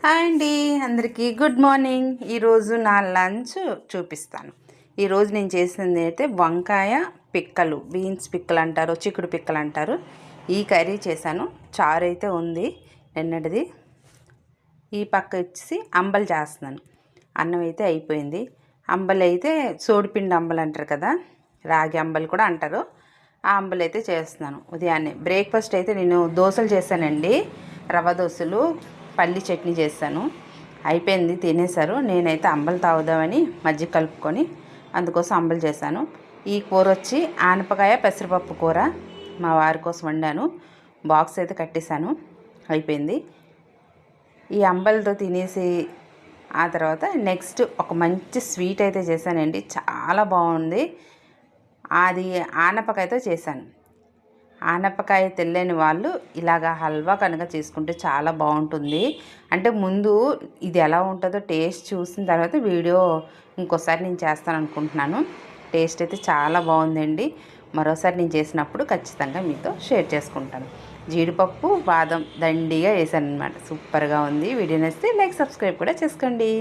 Hi అండి, అందరికీ good morning. ఈరోజు నా లంచ్ చూపిస్తాను. ఈరోజు నేను చేసింది అయితే వంకాయ పిక్కలు, బీన్స్ పిక్కలు అంటారు, చిక్కుడు పిక్కలు అంటారు. ఈ కర్రీ చేశాను. చారు అయితే ఉంది నిన్నటిది. ఈ పక్క వచ్చి అంబలు చేస్తున్నాను. అన్నం అయితే అయిపోయింది. అంబలు అయితే సోడిపిండి అంబలు అంటారు కదా, రాగి అంబలు కూడా అంటారు. ఆ అంబలు అయితే చేస్తున్నాను. ఉదయాన్నే బ్రేక్ఫాస్ట్ అయితే నేను దోశలు చేశానండి. రవ్వ దోశలు, పల్లి చట్నీ చేశాను. అయిపోయింది, తినేశారు. నేనైతే అంబలు తాగుదామని మజ్జిగ కలుపుకొని అందుకోసం అంబలు చేశాను. ఈ కూర వచ్చి ఆనపకాయ పెసరపప్పు కూర మా వారి కోసం వండాను. బాక్స్ అయితే కట్టేశాను. అయిపోయింది. ఈ అంబలతో తినేసి ఆ తర్వాత నెక్స్ట్ ఒక మంచి స్వీట్ అయితే చేశానండి. చాలా బాగుంది. అది ఆనపకాయతో చేశాను. ఆనపకాయ తెలియని వాళ్ళు ఇలాగ హల్వా కనుక చేసుకుంటే చాలా బాగుంటుంది. అంటే ముందు ఇది ఎలా ఉంటుందో టేస్ట్ చూసిన తర్వాత వీడియో ఇంకోసారి నేను చేస్తాను అనుకుంటున్నాను. టేస్ట్ అయితే చాలా బాగుందండి. మరోసారి నేను చేసినప్పుడు ఖచ్చితంగా మీతో షేర్ చేసుకుంటాను. జీడిపప్పు బాదం దండిగా వేసాను అనమాట. సూపర్గా ఉంది. వీడియో నచ్చితే లైక్ సబ్స్క్రైబ్ కూడా చేసుకోండి.